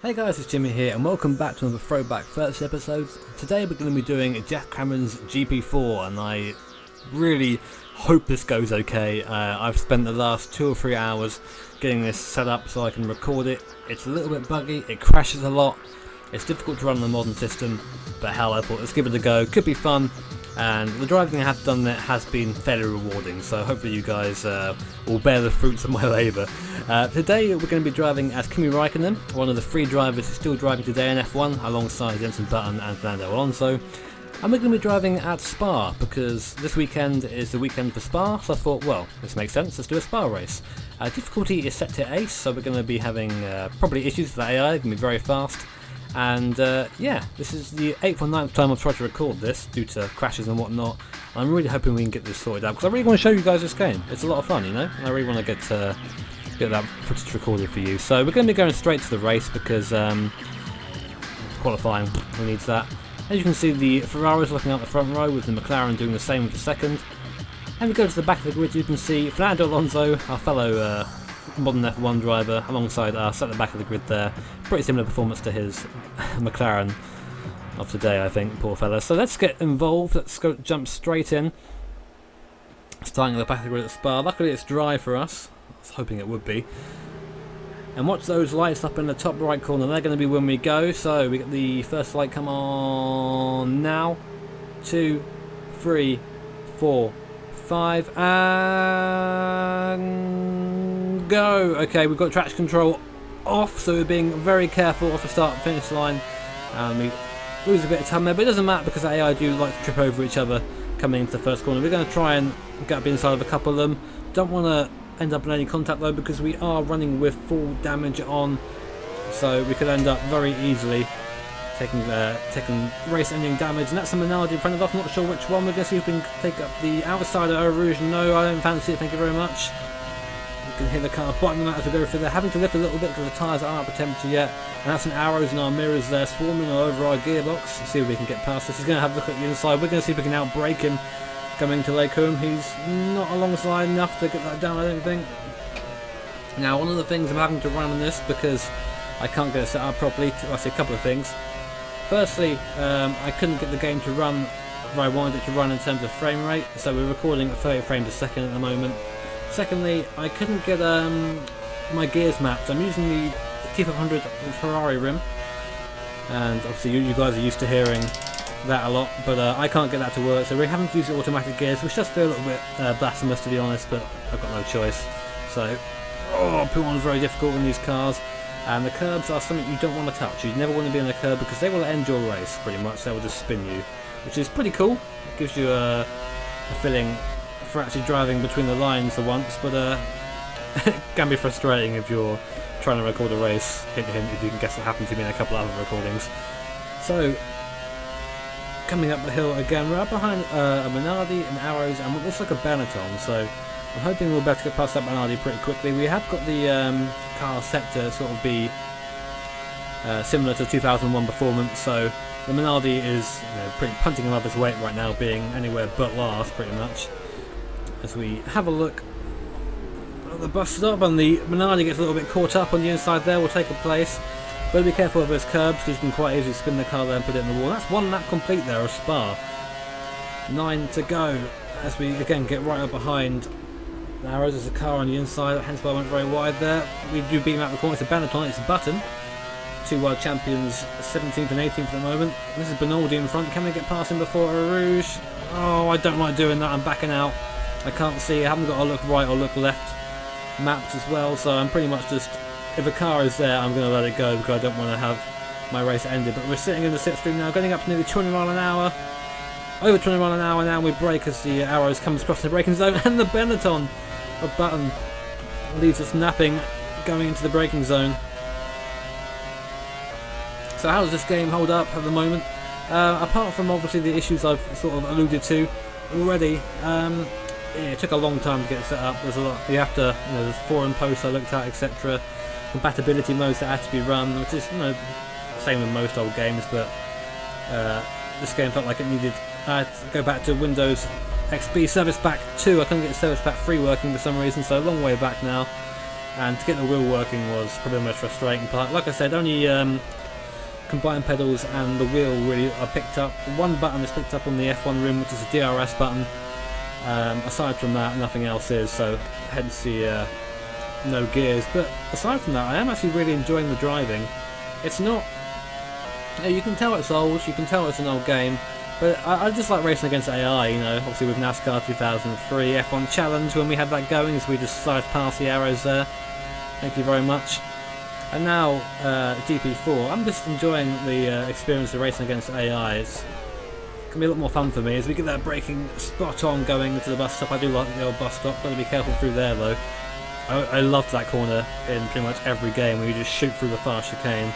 Hey guys, it's Jimmy here and welcome back to another Throwback first episode. Today we're going to be doing Geoff Cameron's GP4 and I really hope this goes okay. I've spent the last 2 or 3 hours getting this set up so I can record it. It's a little bit buggy, it crashes a lot, it's difficult to run on the modern system, but hell, I thought let's give it a go, could be fun. And the driving I have done it has been fairly rewarding, so hopefully you guys will bear the fruits of my labour. Today we're going to be driving as Kimi Raikkonen, one of the 3 drivers who's still driving today in F1 alongside Jenson Button and Fernando Alonso. And we're going to be driving at Spa because this weekend is the weekend for Spa, so I thought, well, this makes sense, let's do a Spa race. Difficulty is set to Ace, so we're going to be having probably issues with the AI, it's going to be very fast. And yeah, this is the 8th or 9th time I've tried to record this due to crashes and whatnot. I'm really hoping we can get this sorted out because I really want to show you guys this game. It's a lot of fun, you know, and I really want to get that footage recorded for you. So we're going to be going straight to the race because qualifying needs that. As you can see, the Ferrari's looking out the front row with the McLaren doing the same with the second. And we go to the back of the grid, you can see Fernando Alonso, our fellow modern F1 driver, alongside us at the back of the grid there. Pretty similar performance to his McLaren of today, I think, poor fella. So let's get involved, let's go jump straight in. Starting at the back of the grid at Spa. Luckily it's dry for us, I was hoping it would be. And watch those lights up in the top right corner, they're going to be when we go. So we get the first light come on now. 2, 3, 4, 5 and go. Okay, we've got traction control off, so we're being very careful off the start and finish line. We lose a bit of time there, but it doesn't matter because the AI do like to trip over each other coming into the first corner. We're going to try and get up inside of a couple of them. Don't want to end up in any contact though because we are running with full damage on, so we could end up very easily taking race ending damage, and that's a Minardi in front of us. Not sure which one. We're going to see if we can take up the outside of Eau Rouge. No, I don't fancy it, thank you very much. You can hear the car bottoming out as we go through there, having to lift a little bit because the tyres aren't up to temperature yet, and that's some arrows in our mirrors there swarming all over our gearbox. Let's see if we can get past this. He's going to have a look at the inside. We're going to see if we can outbrake him coming to Lake Home. He's not alongside enough to get that down, I don't think. Now, one of the things I'm having to run on this because I can't get it set up properly, I see a couple of things. Firstly, I couldn't get the game to run where I wanted it to run in terms of frame rate, so we're recording at 30 frames a second at the moment. Secondly, I couldn't get my gears mapped. I'm using the T500 Ferrari rim, and obviously you guys are used to hearing that a lot, but I can't get that to work, so we're having to use the automatic gears, which does feel a little bit blasphemous to be honest, but I've got no choice. So, P1 is very difficult in these cars. And the curbs are something you don't want to touch. You never want to be on a curb because they will end your race pretty much. They will just spin you, which is pretty cool. It gives you a feeling for actually driving between the lines for once, but it can be frustrating if you're trying to record a race. Hint hint, if you can guess what happened to me in a couple of other recordings. So, coming up the hill again, we're up behind a Minardi and arrows and what looks like a Benetton, so I'm hoping we'll be able to get past that Minardi pretty quickly. We have got the car set to sort of be similar to 2001 performance, so the Minardi is pretty punting above its weight right now, being anywhere but last pretty much. As we have a look at the bus stop and the Minardi gets a little bit caught up on the inside there, will take a place. But be careful of those curbs because you can quite easily spin the car there and put it in the wall. That's 1 lap complete there of Spa. 9 to go as we again get right up behind the arrows. There's a car on the inside, hence why I went very wide there. We do beat him out the corner. It's a Benetton, it's a Button. 2 world champions, 17th and 18th at the moment. This is Benaldi in front. Can we get past him before Eau Rouge? Oh, I don't like doing that. I'm backing out. I can't see. I haven't got to look right or look left mapped as well, so I'm pretty much just, if a car is there, I'm going to let it go because I don't want to have my race ended. But we're sitting in the slipstream now, getting up to nearly 20 miles an hour. Over 20 miles an hour now. We brake as the arrows comes across the braking zone, and the Benetton of Button leaves us napping going into the braking zone. So how does this game hold up at the moment? Apart from obviously the issues I've sort of alluded to already, it took a long time to get it set up. There's a lot. You have to, there's forum posts I looked at, etc. Compatibility modes that had to be run, which is same with most old games, but this game felt like it needed. I had to go back to Windows XP Service Pack 2. I couldn't get Service Pack 3 working for some reason, so a long way back now. and to get the wheel working was probably the most frustrating part. Like I said, only combined pedals and the wheel really are picked up. One button is picked up on the F1 rim, which is a DRS button. Aside from that, nothing else is, so hence the no gears. But aside from that, I am actually really enjoying the driving. It's not... You can tell it's old, you can tell it's an old game, but I just like racing against AI, you know, obviously with NASCAR 2003, F1 Challenge when we had that going, as we just slide past the arrows there. Thank you very much. And now GP4, I'm just enjoying the experience of racing against AI. It's going to be a lot more fun for me as we get that braking spot on going into the bus stop. I do like the old bus stop, got to be careful through there though. I loved that corner in pretty much every game where you just shoot through the fast chicane.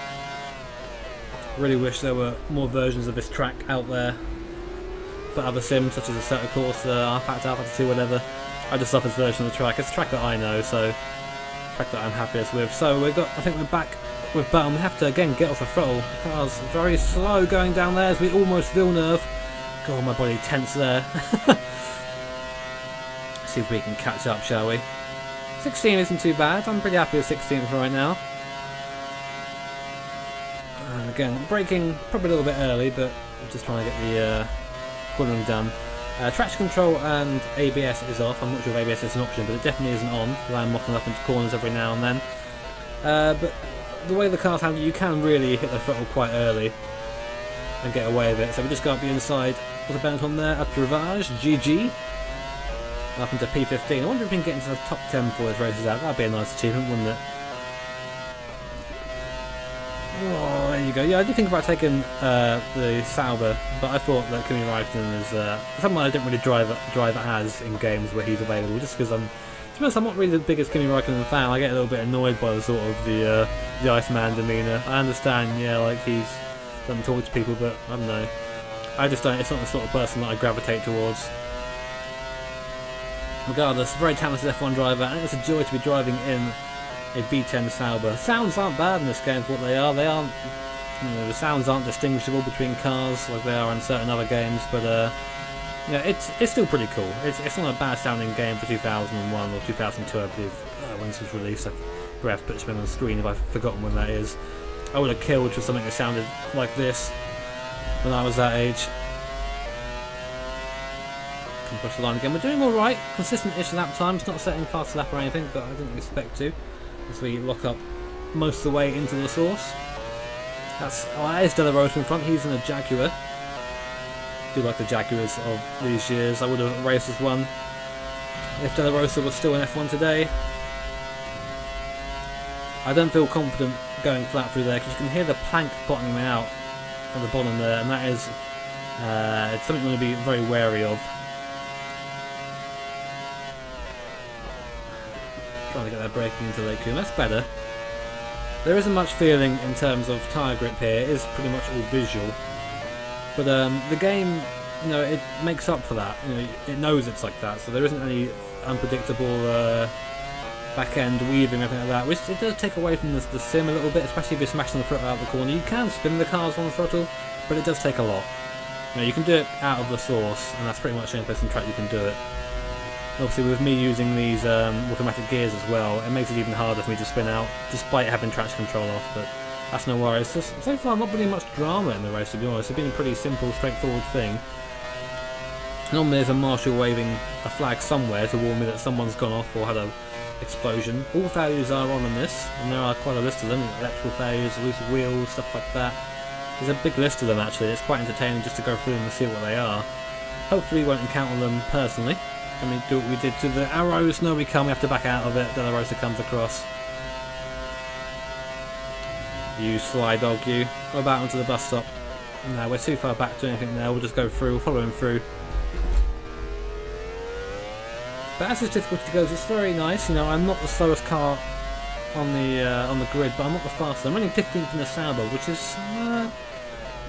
Really wish there were more versions of this track out there for other sims such as Assetto Corsa, R-Factor 2, whatever. I just love this version of the track. It's a track that I know, so track that I'm happiest with. So I think we're back with Button. We have to again get off the throttle. The car's very slow going down there as we almost Villeneuve. God, my body tense there. See if we can catch up, shall we? 16 isn't too bad. I'm pretty happy with 16th right now. And again, braking probably a little bit early, but I'm just trying to get the cornering done. Traction control and ABS is off. I'm not sure if ABS is an option, but it definitely isn't on. I'm mocking up into corners every now and then. But the way the car's handled, you can really hit the throttle quite early and get away with it. So we just go up the inside of the Benetton there, up to Rivage, GG, and up into P15. I wonder if we can get into the top 10 before this races out. That'd be a nice achievement, wouldn't it? Oh, there you go. Yeah, I did think about taking the Sauber, but I thought that Kimi Raikkonen is someone I didn't really drive as in games where he's available, just because to be honest, I'm not really the biggest Kimi Raikkonen fan. I get a little bit annoyed by the sort of the Iceman demeanour. I understand, yeah, like he's doesn't talk to people, but I don't know. I just don't. It's not the sort of person that I gravitate towards. Regardless, very talented F1 driver, and it's a joy to be driving in a V10 Sauber. Sounds aren't bad in this game for what they are. They aren't, you know, the sounds aren't distinguishable between cars like they are in certain other games, but yeah, it's still pretty cool. It's not a bad sounding game for 2001 or 2002, I believe, when this was released. I probably have to put something on the screen if I've forgotten when that is. I would have killed for something that sounded like this when I was that age. Can push the line again. We're doing all right. Consistent-ish lap times. Not setting fast lap or anything, but I didn't expect to. As we lock up most of the way into the source. That is De La Rosa in front. He's in a Jaguar. I do like the Jaguars of these years. I would have raced as one if De La Rosa was still in F1 today. I don't feel confident going flat through there because you can hear the plank bottoming out at the bottom there, and that is it's something you want to be very wary of. Trying to get that braking into Lake Coombe. That's better. There isn't much feeling in terms of tyre grip here. It is pretty much all visual. But the game, you know, it makes up for that. You know, it knows it's like that, so there isn't any unpredictable back-end weaving or anything like that, which it does take away from the sim a little bit, especially if you're smashing the throttle out of the corner. You can spin the cars on the throttle, but it does take a lot. You know, you can do it out of the source, and that's pretty much the only place in track you can do it. Obviously, with me using these automatic gears as well, it makes it even harder for me to spin out, despite having traction control off, but that's no worries. So far, not really much drama in the race, to be honest. It's been a pretty simple, straightforward thing. Normally there's a marshal waving a flag somewhere to warn me that someone's gone off or had an explosion. All failures are on in this, and there are quite a list of them. Electrical failures, loose wheels, stuff like that. There's a big list of them actually. It's quite entertaining just to go through them and see what they are. Hopefully we won't encounter them personally. Can we do what we did to the arrows? No, we can't. We have to back out of it. De La Rosa comes across. You sly dog, you. Go back onto the bus stop. No, we're too far back to do anything there. We'll just go through. We'll follow him through. But as this difficulty goes, it's very nice. You know, I'm not the slowest car on the grid, but I'm not the fastest. I'm running 15th in the Sauber, which is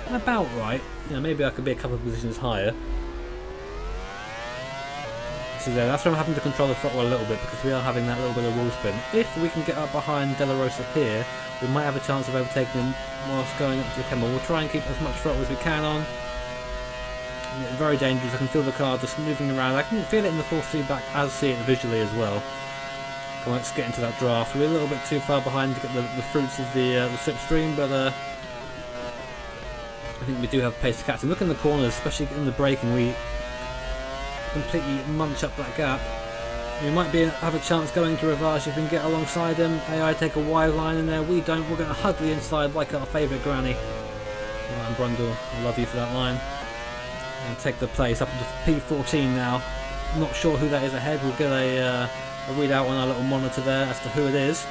about right. You know, maybe I could be a couple of positions higher. So there, that's where I'm having to control the throttle a little bit because we are having that little bit of wall spin. If we can get up behind De La Rosa here, we might have a chance of overtaking him whilst going up to the Kemmel. We'll try and keep as much throttle as we can on. Yeah, very dangerous. I can feel the car just moving around. I can feel it in the force feedback as see it visually as well. Come on, let's get into that draft. We're a little bit too far behind to get the fruits of the slipstream, but I think we do have pace to catch him. Look in the corners, especially in the braking, we completely munch up that gap. We might have a chance going to Rivage if we can get alongside him. AI take a wide line in there, we don't. We're going to hug the inside like our favourite granny. Ryan Brundle, I love you for that line. And take the place up into P14 now. Not sure who that is ahead. We'll get a readout on our little monitor there as to who it is.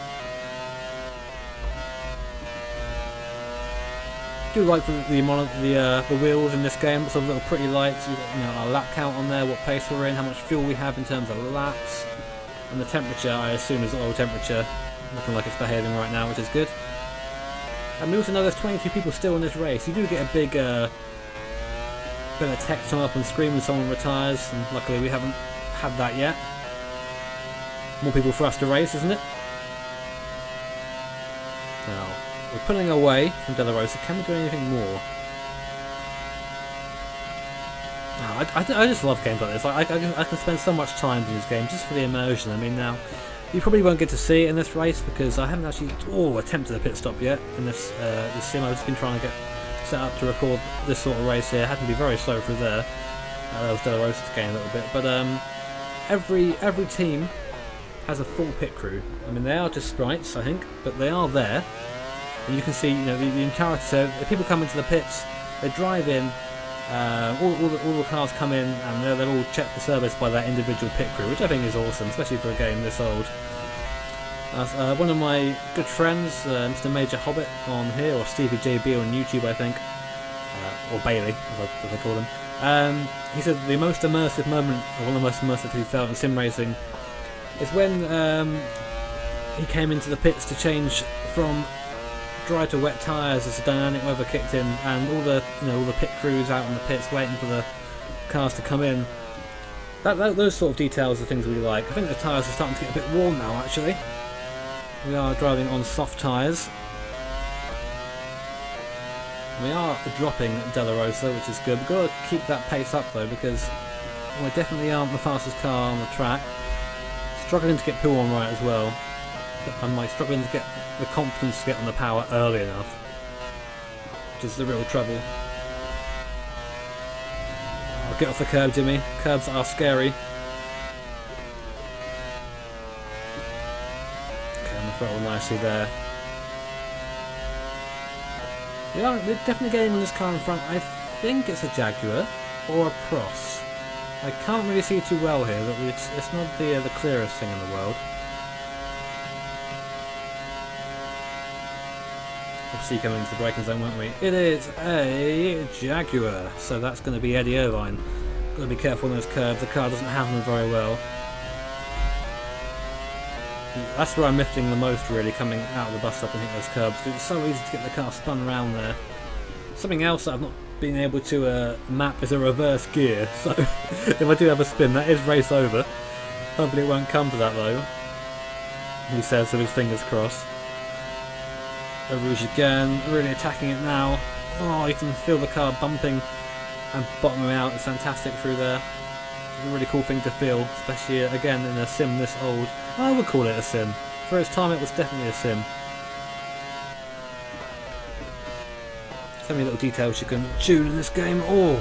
I do like the wheels in this game. It's a little pretty lights. We've got, our lap count on there, what pace we're in, how much fuel we have in terms of laps, and the temperature. I assume is oil temperature, looking like it's behaving right now, which is good. And we also know there's 22 people still in this race. You do get a big bit of text on up on screen when someone retires, and luckily we haven't had that yet. More people for us to race, isn't it? Now, we're pulling away from De La Rosa. Can we do anything more? No, I just love games like this. I can spend so much time in this game just for the immersion. I mean, now, you probably won't get to see it in this race because I haven't actually attempted a pit stop yet in this sim. I've just been trying to get set up to record this sort of race here. I had to be very slow through there. That was De La Rosa's game a little bit. But every team has a full pit crew. I mean, they are just sprites, I think, but they are there. And you can see, the entirety. So if people come into the pits, they drive in. All the cars come in, and they're all checked for service by that individual pit crew, which I think is awesome, especially for a game this old. One of my good friends, Mr. Major Hobbit on here, or Stevie JB on YouTube, I think, or Bailey, as they call him. He said the most immersive moment, or one of the most immersive he felt in sim racing, is when he came into the pits to change from dry to wet tyres as the dynamic weather kicked in, and all the pit crews out in the pits waiting for the cars to come in. Those sort of details are things we like. I think the tyres are starting to get a bit warm now, actually. We are driving on soft tyres. We are dropping De La Rosa, which is good. We've got to keep that pace up though, because we definitely aren't the fastest car on the track. Struggling to get P1 right as well. I'm struggling to get the confidence to get on the power early enough, which is the real trouble. Oh, get off the curb, Jimmy. Curbs are scary. Okay, on the throttle nicely there. We're definitely getting in this car in front. I think it's a Jaguar or a Pross. I can't really see too well here, but it's not the clearest thing in the world. We'll see coming into the braking zone, won't we? It is a Jaguar, so that's going to be Eddie Irvine. Got to be careful on those curbs. The car doesn't handle them very well. That's where I'm lifting the most, really, coming out of the bus stop and hitting those curbs. It's so easy to get the car spun around there. Something else that I've not been able to map is a reverse gear. So if I do have a spin, that is race over. Hopefully it won't come to that though. He says with his fingers crossed. Rouge again, really attacking it now. Oh, you can feel the car bumping and bottoming out. It's fantastic through there. It's a really cool thing to feel, especially again in a sim this old. I would call it a sim. For its time, it was definitely a sim. So many little details you can tune in this game. Oh,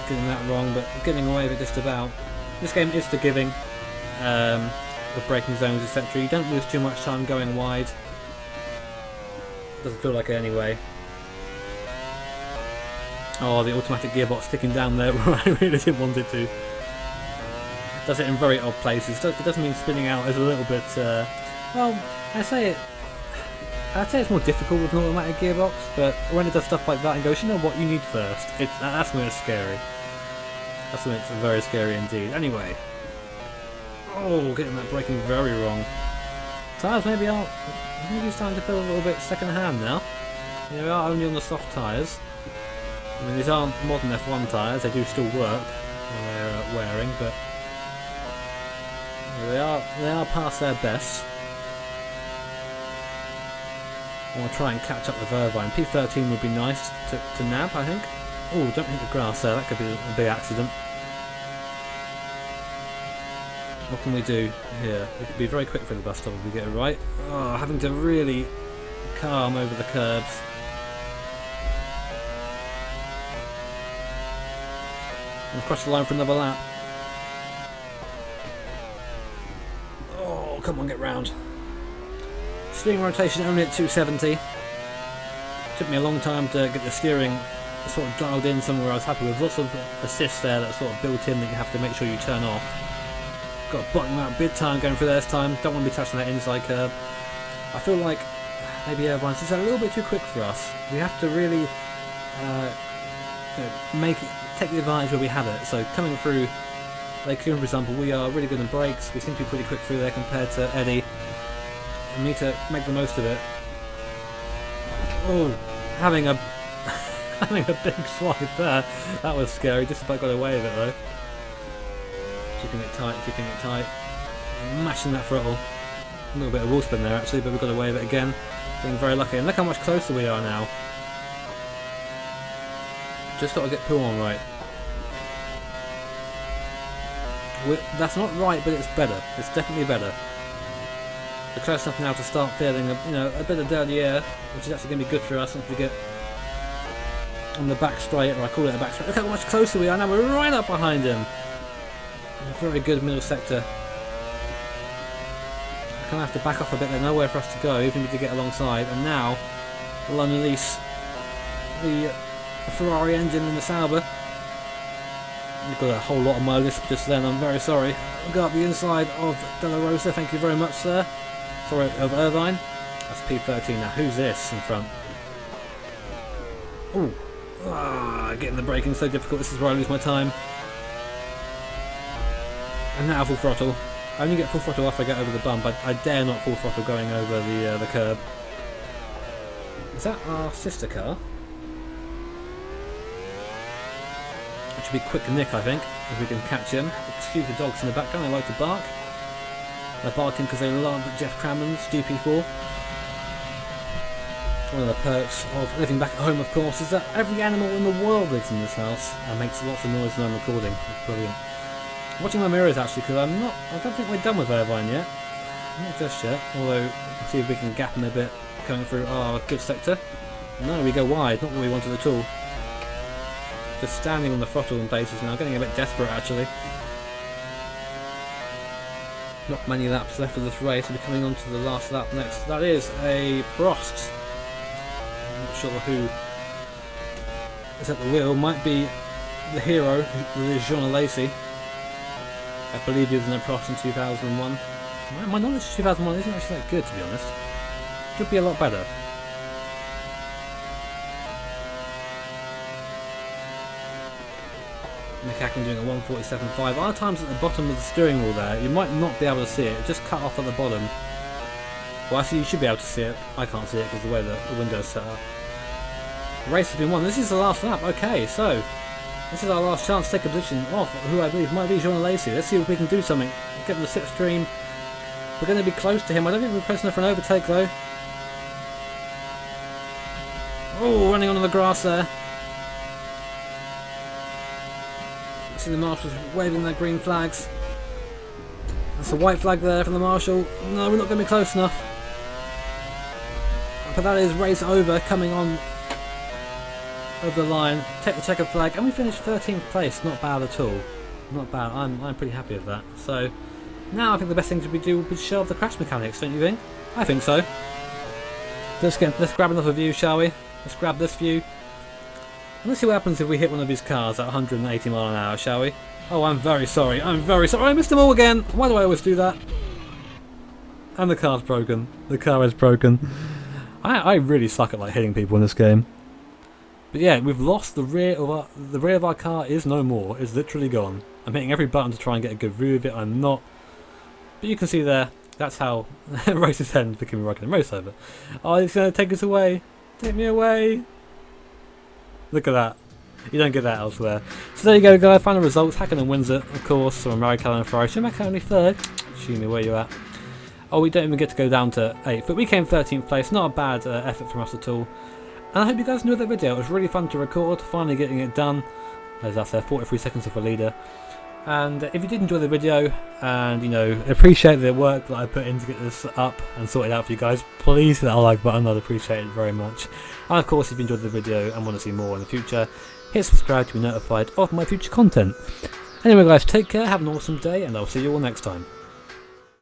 getting that wrong, but getting away with it just about. This game is forgiving. With braking zones, etc. You don't lose too much time going wide. Doesn't feel like it anyway. Oh, the automatic gearbox ticking down there where I really didn't want it to. Does it in very odd places. It doesn't mean spinning out is a little bit. Well, I'd say it's more difficult with an automatic gearbox, but when it does stuff like that and goes, you know what, you need first. That's when it's scary. That's when it's very scary indeed. Anyway. Oh, getting that braking very wrong. Tyres maybe starting to feel a little bit second hand now. They are only on the soft tyres. I mean, these aren't modern F1 tyres, they do still work when they're wearing, but they are past their best. I want to try and catch up with Irvine. P13 would be nice to nab, I think. Oh, don't hit the grass there, that could be a big accident. What can we do here? We could be very quick for the bus stop if we get it right. Oh, having to really calm over the curbs. And across the line for another lap. Oh, come on, get round. Steering rotation only at 270. Took me a long time to get the steering sort of dialed in somewhere I was happy with. Lots of assists there that sort of built in that you have to make sure you turn off. Got a bottom out big time going through there this time. Don't want to be touching that inside curb. I feel like maybe everyone's just a little bit too quick for us. We have to really take the advantage where we have it. So coming through Lake Coombe, for example, we are really good in brakes. We seem to be pretty quick through there compared to Eddie. We need to make the most of it. Oh, having a having a big swipe there. That was scary. Just about got away with it though. Keeping it tight, mashing that throttle. A little bit of wall spin there actually, but we got away with it again. Being very lucky, and look how much closer we are now. Just got to get pull on right. That's not right, but it's better. It's definitely better. We're close enough now to start feeling a bit of dirty air, which is actually going to be good for us once we get on the back straight, or I call it a back straight. Look how much closer we are now. We're right up behind him. A very good middle sector. I kind of have to back off a bit. There's nowhere for us to go, even if we get alongside. And now we'll unleash the Ferrari engine in the Sauber. We've got a whole lot of mileage just then. I'm very sorry. We'll go up the inside of De La Rosa. Thank you very much, sir. Sorry, of Irvine. That's P13 now. Who's this in front? Ooh. Getting the braking so difficult. This is where I lose my time. And now full throttle. I only get full throttle after I get over the bump. I dare not full throttle going over the curb. Is that our sister car? It should be Quick Nick, I think, if we can catch him. Excuse the dogs in the background, they like to bark. They're barking because they love Geoff Crammond's GP4. One of the perks of living back at home, of course, is that every animal in the world lives in this house and makes lots of noise when I'm recording. It's brilliant. I'm watching my mirrors actually because I don't think we're done with Irvine yet. Not just yet, although we'll see if we can gap him a bit going through our good sector. No, we go wide, not what we wanted at all. Just standing on the throttle in places now, getting a bit desperate actually. Not many laps left of this race, we'll be coming on to the last lap next. That is a Prost. I'm not sure who is at the wheel, might be the hero, who is Jean Lacey. I believe he was in a Prost in 2001. My knowledge of 2001 isn't actually that good, to be honest. Could be a lot better. McCacken doing a 1:47.5. Our time's at the bottom of the steering wheel there. You might not be able to see it. Just cut off at the bottom. Well, actually, you should be able to see it. I can't see it because of the way the window's set up. The race has been won. This is the last lap. Okay, so this is our last chance to take a position off who I believe might be Jean Lacey. Let's see if we can do something. Get to the slipstream. We're going to be close to him. I don't think we're close enough for an overtake though. Oh, running onto the grass there. I see the marshals waving their green flags. That's a white flag there from the marshal. No, we're not going to be close enough. But that is race over, coming on over the line. Take the checkered flag, and we finished 13th place. Not bad at all. Not bad. I'm pretty happy with that. So now I think the best thing to do would be shelve the crash mechanics, don't you think? I think so. Let's grab another view, shall we? Let's grab this view. And let's see what happens if we hit one of these cars at 180 miles an hour, shall we? Oh, I'm very sorry. I'm very sorry. I missed them all again. Why do I always do that? And the car's broken. The car is broken. I really suck at like hitting people in this game. But yeah, we've lost the rear of our car is no more. It's literally gone. I'm hitting every button to try and get a good view of it. I'm not. But you can see there. That's how races end. Becoming right in the race over. Oh, it's going to take us away. Take me away. Look at that. You don't get that elsewhere. So there you go, guys. Final results. Hakkinen wins it, of course. So Marichello and Ferrari. Schumacher only third. Show me where you're at. Oh, we don't even get to go down to 8th. But we came 13th place. Not a bad effort from us at all. And I hope you guys enjoyed that video. It was really fun to record. Finally getting it done. As I said, 43 seconds of a leader. And if you did enjoy the video and, you know, appreciate the work that I put in to get this up and sorted out for you guys, please hit that like button. I'd appreciate it very much. And of course, if you enjoyed the video and want to see more in the future, hit subscribe to be notified of my future content. Anyway guys, take care, have an awesome day, and I'll see you all next time.